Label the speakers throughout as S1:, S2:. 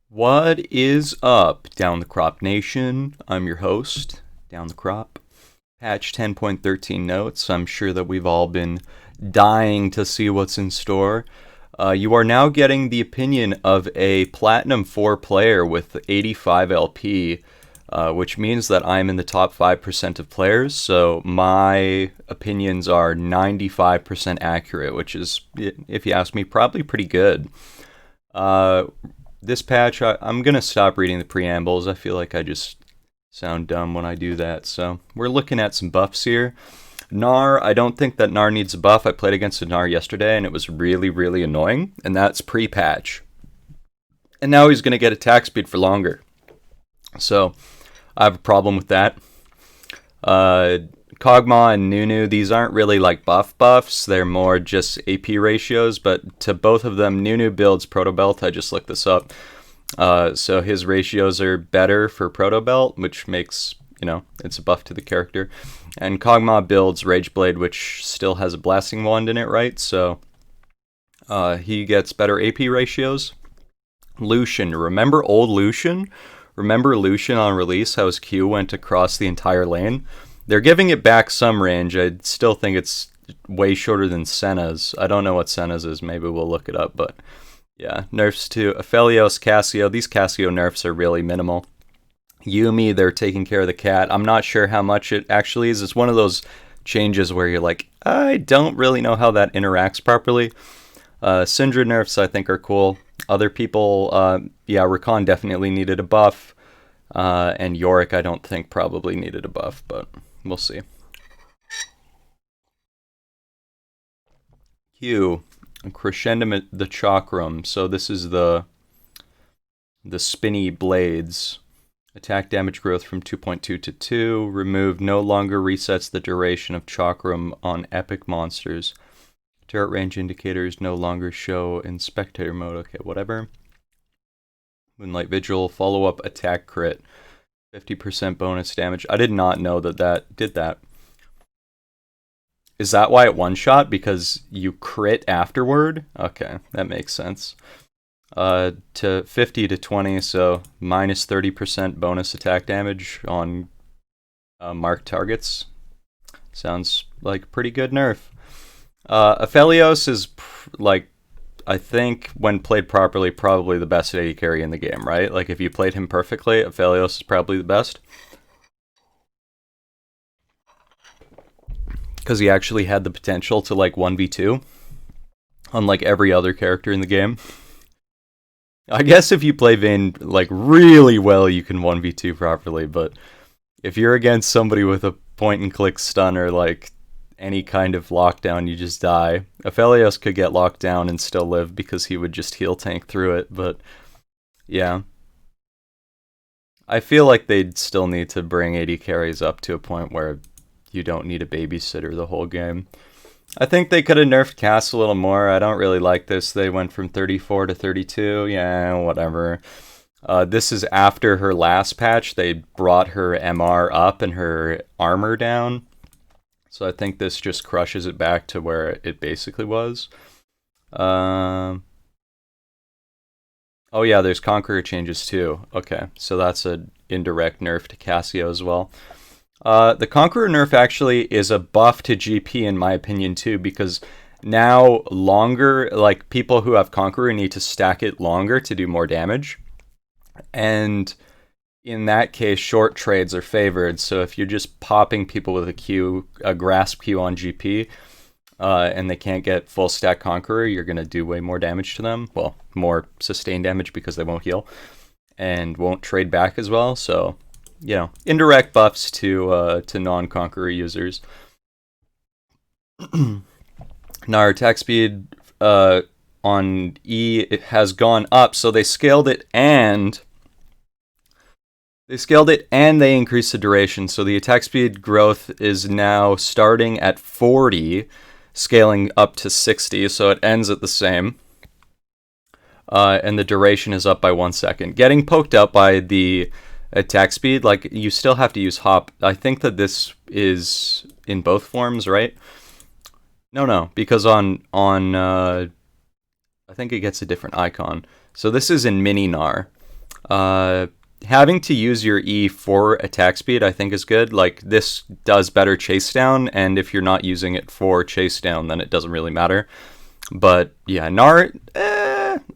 S1: What is up, Down the Crop Nation? I'm your host, Down the Crop. Patch 10.13 notes. I'm sure that we've all been dying to see what's in store. You are now getting the opinion of a Platinum 4 player with 85 LP, which means that I'm in the top 5% of players, so my opinions are 95% accurate, which is, if you ask me, probably pretty good. This patch, I'm going to stop reading the preambles. I feel like I just sound dumb when I do that. So we're looking at some buffs here. Gnar, I don't think that Gnar needs a buff. I played against a Gnar yesterday, and it was really, really annoying. And that's pre-patch. And now he's going to get attack speed for longer. So I have a problem with that. Kog'Maw and Nunu, these aren't really like buffs, they're more just AP ratios, but to both of them, Nunu builds Proto Belt. I just looked this up. So his ratios are better for Proto Belt, which makes, it's a buff to the character. And Kog'Maw builds Rageblade, which still has a Blasting Wand in it, right? So he gets better AP ratios. Lucian, remember old Lucian? Remember Lucian on release, how his Q went across the entire lane? They're giving it back some range. I still think it's way shorter than Senna's. I don't know what Senna's is. Maybe we'll look it up. But yeah, nerfs to Aphelios, Cassio. These Cassio nerfs are really minimal. Yuumi, they're taking care of the cat. I'm not sure how much it actually is. It's one of those changes where you're like, I don't really know how that interacts properly. Syndra nerfs, I think, are cool. Other people, Rakan definitely needed a buff. And Yorick, I don't think, probably needed a buff, but we'll see. Q, Crescendum the Chakram. So this is the spinny blades. Attack damage growth from 2.2 to 2. Remove no longer resets the duration of Chakram on epic monsters. Turret range indicators no longer show in spectator mode. Okay, whatever. Moonlight Vigil, follow-up attack crit. 50% bonus damage. I did not know that did that. Is that why it one-shot? Because you crit afterward? Okay, that makes sense. To 50 to 20, so minus 30% bonus attack damage on marked targets. Sounds like a pretty good nerf. Aphelios is I think when played properly, probably the best AD carry in the game, right? Like if you played him perfectly, Aphelios is probably the best. Because he actually had the potential to 1v2, unlike every other character in the game. I guess if you play Vayne really well, you can 1v2 properly, but if you're against somebody with a point and click stun or any kind of lockdown, you just die. Aphelios could get locked down and still live because he would just heal tank through it, but yeah. I feel like they'd still need to bring AD carries up to a point where you don't need a babysitter the whole game. I think they could have nerfed Cass a little more. I don't really like this. They went from 34 to 32. Yeah, whatever. This is after her last patch. They brought her MR up and her armor down. So I think this just crushes it back to where it basically was. Oh yeah, there's Conqueror changes too. Okay, so that's an indirect nerf to Cassio as well. The Conqueror nerf actually is a buff to GP in my opinion too, because now longer, people who have Conqueror need to stack it longer to do more damage. And in that case, short trades are favored. So if you're just popping people with a grasp Q on GP, and they can't get full stack Conqueror, you're going to do way more damage to them. Well, more sustained damage because they won't heal and won't trade back as well. So, indirect buffs to non-Conqueror users. Gnar attack speed on E it has gone up, so they scaled it and they increased the duration. So the attack speed growth is now starting at 40, scaling up to 60, so it ends at the same. And the duration is up by 1 second. Getting poked out by the attack speed, you still have to use hop. I think that this is in both forms, right? No, because on I think it gets a different icon. So this is in Mini Gnar. Having to use your E for attack speed, I think, is good. Like, this does better chase down, and if you're not using it for chase down, then it doesn't really matter. But yeah, Gnar,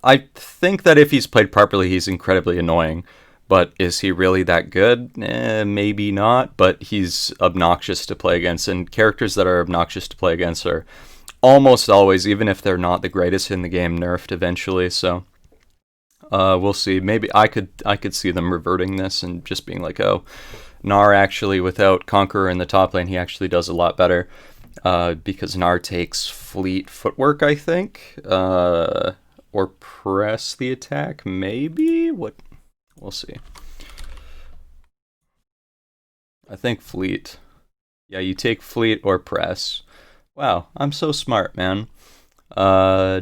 S1: I think that if he's played properly, he's incredibly annoying. But is he really that good? Maybe not, but he's obnoxious to play against, and characters that are obnoxious to play against are almost always, even if they're not the greatest in the game, nerfed eventually, so we'll see. Maybe I could see them reverting this and just being like, oh, Gnar actually, without Conqueror in the top lane, he actually does a lot better. Because Gnar takes fleet footwork, I think, or press the attack, maybe? What? We'll see. I think fleet. Yeah, you take fleet or press. Wow, I'm so smart, man. Yeah,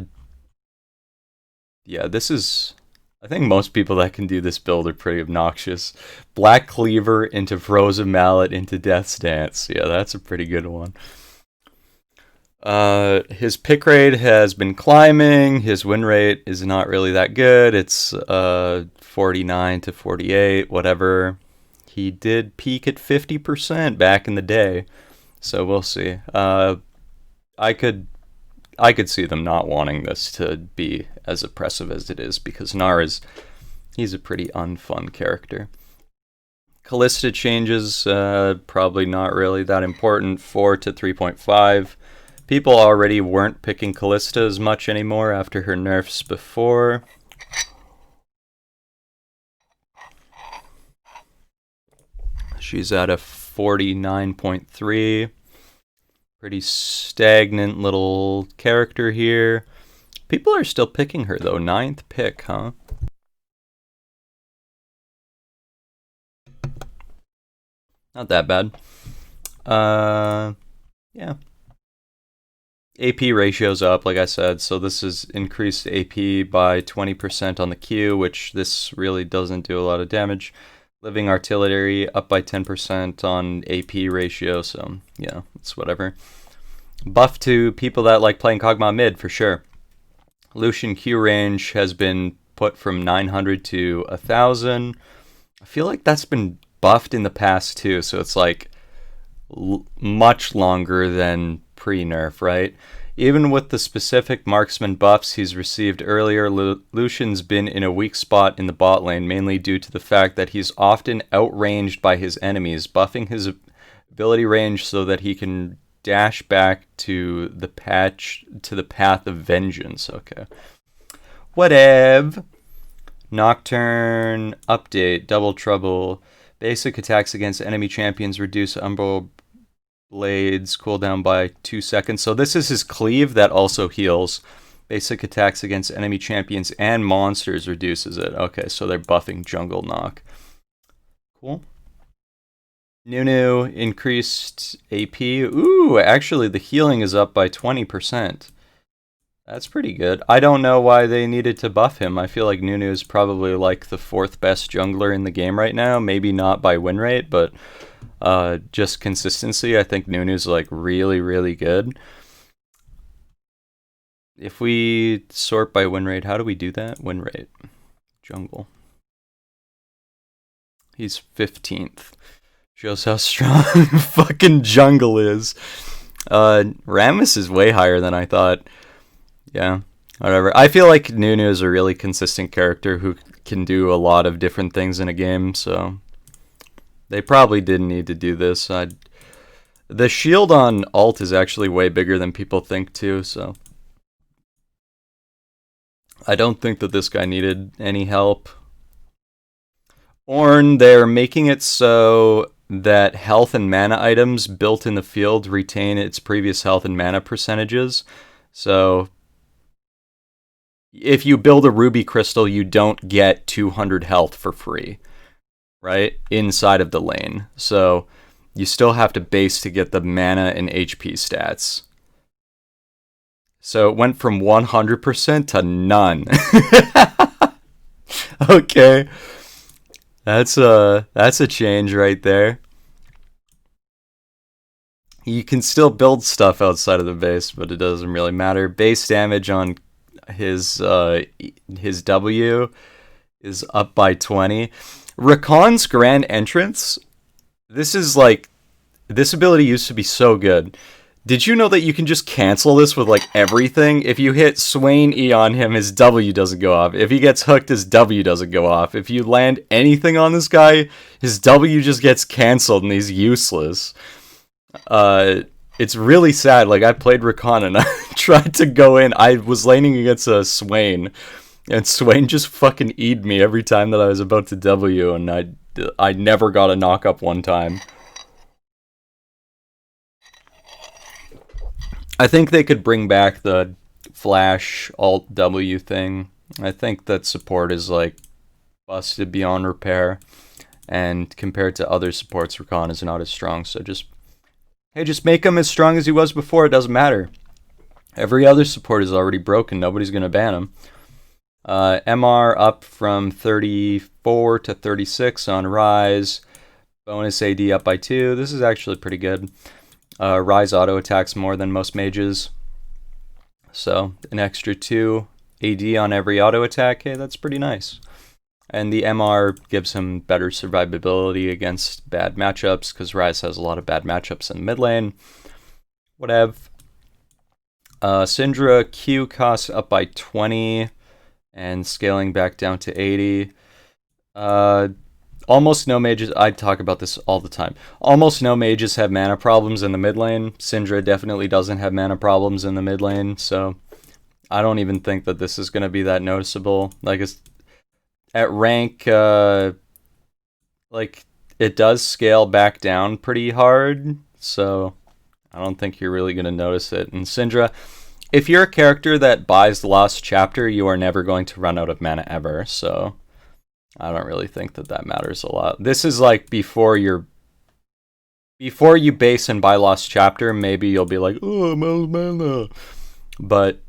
S1: this is... I think most people that can do this build are pretty obnoxious. Black Cleaver into Frozen Mallet into Death's Dance. Yeah, that's a pretty good one. His pick rate has been climbing. His win rate is not really that good. It's 49 to 48, whatever. He did peak at 50% back in the day, so we'll see. I could see them not wanting this to be as oppressive as it is, because Gnar he's a pretty unfun character. Calista changes, probably not really that important. 4 to 3.5. People already weren't picking Calista as much anymore after her nerfs before. She's at a 49.3. Pretty stagnant little character here. People are still picking her though. 9th pick, huh? Not that bad. Yeah. AP ratio's up, like I said, so this is increased AP by 20% on the Q, which this really doesn't do a lot of damage. Living Artillery up by 10% on AP ratio, so yeah, it's whatever. Buff to people that like playing Kog'Maw mid, for sure. Lucian Q range has been put from 900 to 1,000. I feel like that's been buffed in the past too, so it's like much longer than pre-nerf, right? Even with the specific marksman buffs he's received earlier, Lucian's been in a weak spot in the bot lane, mainly due to the fact that he's often outranged by his enemies, buffing his ability range so that he can dash back to the path of vengeance. Okay. Whatever. Nocturne update, double trouble. Basic attacks against enemy champions reduce Umbral Blades cooldown by 2 seconds. So this is his cleave that also heals. Basic attacks against enemy champions and monsters reduces it. Okay, so they're buffing jungle knock. Cool. Nunu increased AP. Ooh, actually the healing is up by 20%. That's pretty good. I don't know why they needed to buff him. I feel like Nunu is probably like the 4th best jungler in the game right now. Maybe not by win rate, but just consistency. I think Nunu's like really, really good. If we sort by win rate, how do we do that? Win rate. Jungle. He's 15th. Shows how strong fucking jungle is. Rammus is way higher than I thought. Yeah, whatever. I feel like Nunu is a really consistent character who can do a lot of different things in a game, so they probably didn't need to do this. The shield on ult is actually way bigger than people think too, so I don't think that this guy needed any help. Ornn, they're making it so that health and mana items built in the field retain its previous health and mana percentages. So if you build a ruby crystal, you don't get 200 health for free, right? Inside of the lane. So you still have to base to get the mana and HP stats. So it went from 100% to none. Okay. That's a change right there. You can still build stuff outside of the base, but it doesn't really matter. Base damage on his W is up by 20. Rakan's Grand Entrance, this is like, this ability used to be so good. Did you know that you can just cancel this with like everything? If you hit Swain E on him, his W doesn't go off. If he gets hooked, his W doesn't go off. If you land anything on this guy, his W just gets canceled and he's useless. It's really sad. Like, I played Rakan and I tried to go in. I was laning against a Swain, and Swain just fucking E'd me every time that I was about to W, and I never got a knock up one time. I think they could bring back the Flash Alt W thing. I think that support is like busted beyond repair, and compared to other supports, Rakan is not as strong. So just make him as strong as he was before. It doesn't matter. Every other support is already broken. Nobody's gonna ban him. MR up from 34 to 36 on Rise. Bonus AD up by 2. This is actually pretty good. Rise auto attacks more than most mages. So an extra 2 AD on every auto attack. Hey, that's pretty nice. And the MR gives him better survivability against bad matchups, because Rise has a lot of bad matchups in mid lane. Whatever. Syndra Q cost up by 20 and scaling back down to 80. Almost no mages, I talk about this all the time. Almost no mages have mana problems in the mid lane. Syndra definitely doesn't have mana problems in the mid lane, so I don't even think that this is going to be that noticeable. Like, it's at rank, like, it does scale back down pretty hard, so I don't think you're really going to notice it. And Syndra, if you're a character that buys the Lost Chapter, you are never going to run out of mana ever, so I don't really think that that matters a lot. This is like before you base and buy Lost Chapter, maybe you'll be like, oh, I'm out of mana. But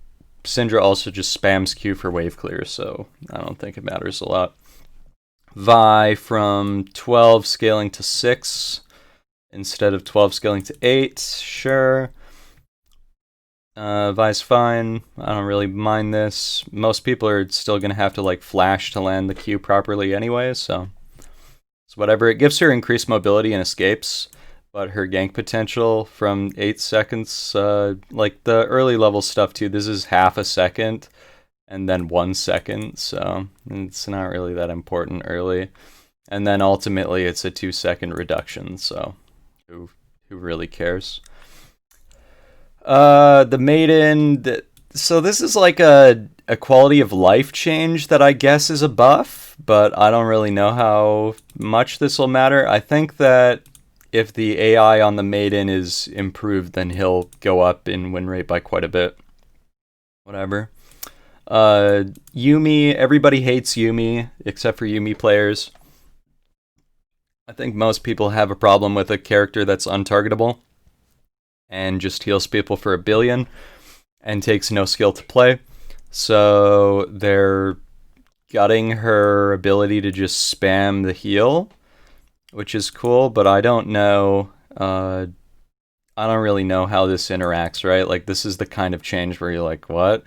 S1: Syndra also just spams Q for wave clear, so I don't think it matters a lot. Vi from 12 scaling to 6 instead of 12 scaling to 8, sure. Vi's fine. I don't really mind this. Most people are still going to have to like flash to land the Q properly anyway, so whatever. It gives her increased mobility and escapes, but her gank potential from 8 seconds, like the early level stuff too, this is half a second and then 1 second, so it's not really that important early. And then ultimately it's a 2-second reduction, so who really cares? The Maiden, so this is like a quality of life change that I guess is a buff, but I don't really know how much this will matter. I think that if the AI on the Maiden is improved, then he'll go up in win rate by quite a bit. Whatever. Yuumi, everybody hates Yuumi, except for Yuumi players. I think most people have a problem with a character that's untargetable and just heals people for 1 billion and takes no skill to play. So they're gutting her ability to just spam the heal, which is cool, but I don't know, I don't really know how this interacts, right? Like, this is the kind of change where you're like, what?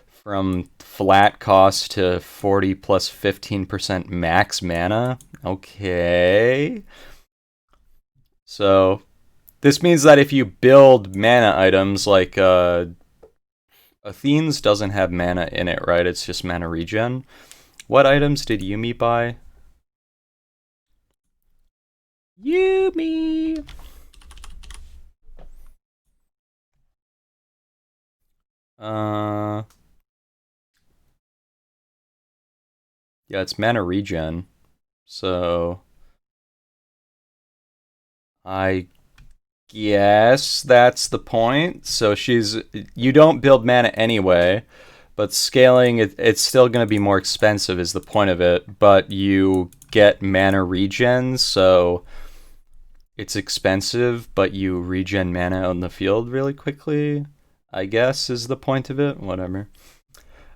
S1: From flat cost to 40 plus 15% max mana? Okay. So this means that if you build mana items like Athene's doesn't have mana in it, right? It's just mana regen. What items did Yuumi buy? Yuumi! Yeah, it's mana regen. So I guess that's the point. So you don't build mana anyway, but scaling it's still going to be more expensive is the point of it, but you get mana regen, so it's expensive, but you regen mana on the field really quickly, I guess is the point of it. Whatever.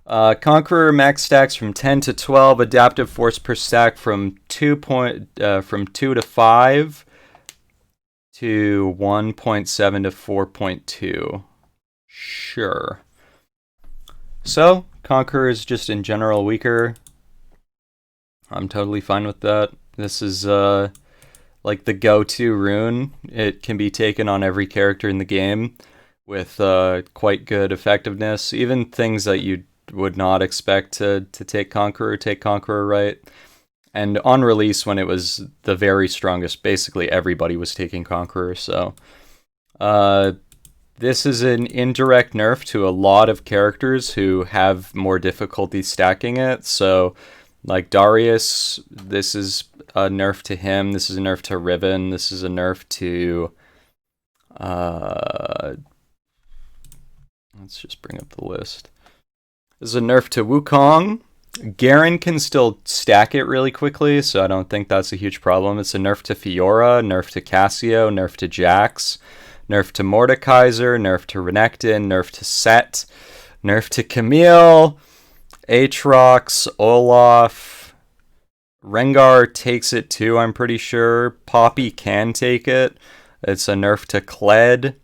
S1: Conqueror max stacks from 10 to 12, adaptive force per stack from 2 to 5 to 1.7 to 4.2. Sure. So, Conqueror is just in general weaker. I'm totally fine with that. This is like the go-to rune. It can be taken on every character in the game with quite good effectiveness. Even things that you would not expect to take Conqueror right. And on release, when it was the very strongest, basically everybody was taking Conqueror. So this is an indirect nerf to a lot of characters who have more difficulty stacking it. So like Darius, this is a nerf to him. This is a nerf to Riven. This is a nerf to... let's just bring up the list. This is a nerf to Wukong. Garen can still stack it really quickly, so I don't think that's a huge problem. It's a nerf to Fiora, nerf to Cassio, nerf to Jax, nerf to Mordekaiser, nerf to Renekton, nerf to Set, nerf to Camille, Aatrox, Olaf, Rengar takes it too, I'm pretty sure. Poppy can take it. It's a nerf to Kled.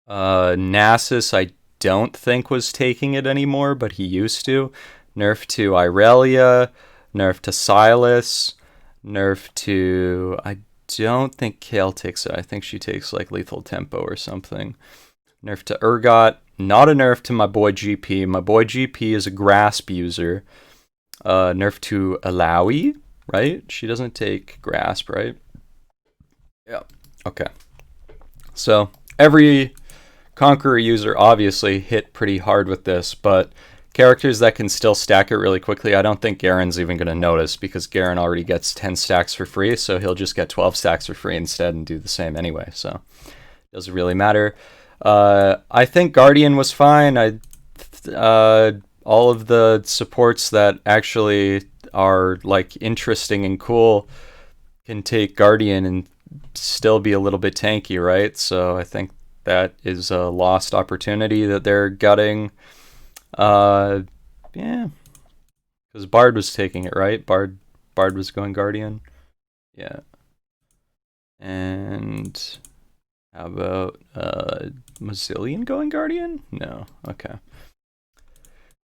S1: Nasus, I don't think was taking it anymore, but he used to. Nerf to Irelia, nerf to Silas, nerf to... I don't think Kale takes it. I think she takes like Lethal Tempo or something. Nerf to Urgot. Not a nerf to my boy GP. My boy GP is a Grasp user. Nerf to Alawi, right? She doesn't take Grasp, right? Yeah. Okay. So, every Conqueror user obviously hit pretty hard with this, but characters that can still stack it really quickly, I don't think Garen's even going to notice, because Garen already gets 10 stacks for free, so he'll just get 12 stacks for free instead and do the same anyway, so it doesn't really matter. I think Guardian was fine. All of the supports that actually are like interesting and cool can take Guardian and still be a little bit tanky, right? So I think that is a lost opportunity that they're gutting. Yeah, because Bard was taking it, right? Bard was going Guardian. Yeah. And how about Mazzillion going Guardian? No. Okay.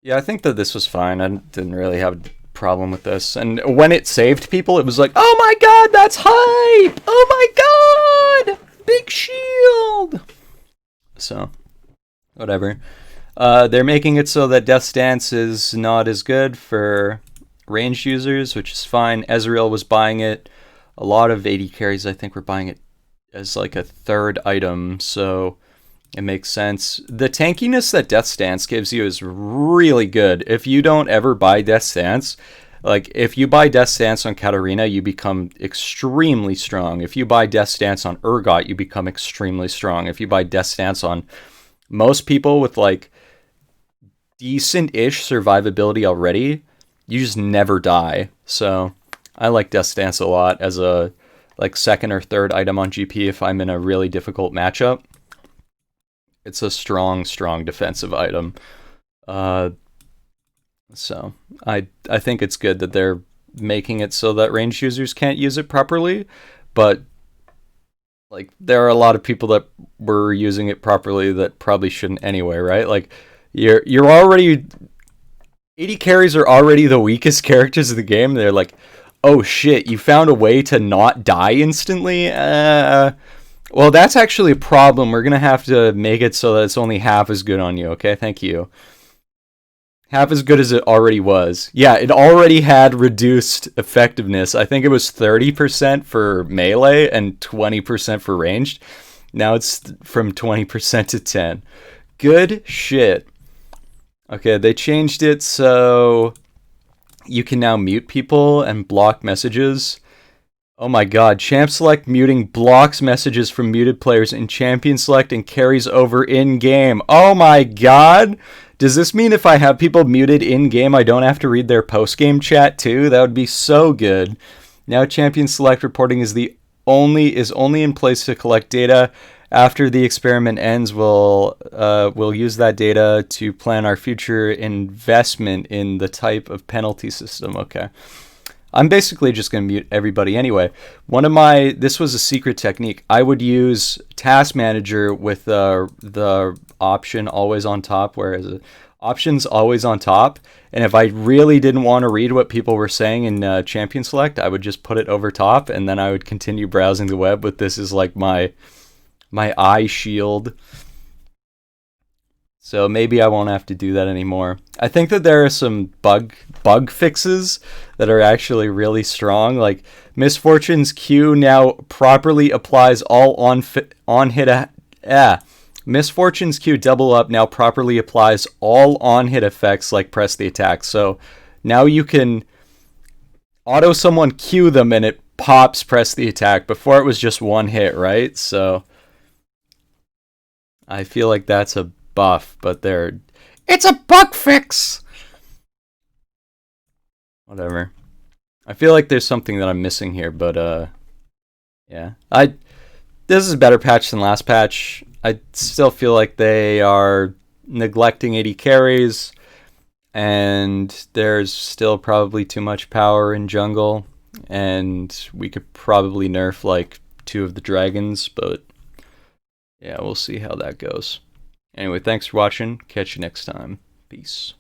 S1: Yeah, I think that this was fine. I didn't really have a problem with this. And when it saved people, it was like, oh my god, that's hype! Oh my god! Big shield! So, whatever. They're making it so that Death's Dance is not as good for ranged users, which is fine. Ezreal was buying it. A lot of AD carries, I think, were buying it as like a third item, so it makes sense. The tankiness that Death's Dance gives you is really good. If you don't ever buy Death's Dance, like if you buy Death's Dance on Katarina, you become extremely strong. If you buy Death's Dance on Urgot, you become extremely strong. If you buy Death's Dance on most people with like decent-ish survivability already, you just never die. So I like Death's Dance a lot as a like second or third item on GP if I'm in a really difficult matchup. It's a strong defensive item. So I think it's good that they're making it so that ranged users can't use it properly, but like there are a lot of people that were using it properly that probably shouldn't anyway, right? Like you're already 80 carries are already the weakest characters of the game. They're like, oh shit, you found a way to not die instantly? Well, that's actually a problem. We're going to have to make it so that it's only half as good on you, okay? Thank you. Half as good as it already was. Yeah, it already had reduced effectiveness. I think it was 30% for melee and 20% for ranged. Now it's from 20% to 10. Good shit. Okay, they changed it so you can now mute people and block messages. Oh my god, Champ Select muting blocks messages from muted players in Champion Select and carries over in-game. Oh my god! Does this mean if I have people muted in-game, I don't have to read their post-game chat too? That would be so good. Now Champion Select reporting is only in place to collect data. After the experiment ends, we'll use that data to plan our future investment in the type of penalty system. Okay. I'm basically just going to mute everybody anyway. This was a secret technique. I would use Task Manager with the option always on top, whereas Options always on top, and if I really didn't want to read what people were saying in Champion Select, I would just put it over top, and then I would continue browsing the web with this as like my eye shield. So maybe I won't have to do that anymore. I think that there are some bug fixes that are actually really strong. Like Misfortune's Q now properly applies all on hit. Misfortune's Q double up now properly applies all on hit effects like press the attack. So now you can auto someone Q them and it pops press the attack. Before it was just one hit, right? So I feel like that's a buff, but it's a bug fix. Whatever. I feel like there's something that I'm missing here, but yeah. This is a better patch than last patch. I still feel like they are neglecting 80 carries, and there's still probably too much power in jungle, and we could probably nerf like 2 of the dragons, but yeah, we'll see how that goes. Anyway, thanks for watching. Catch you next time. Peace.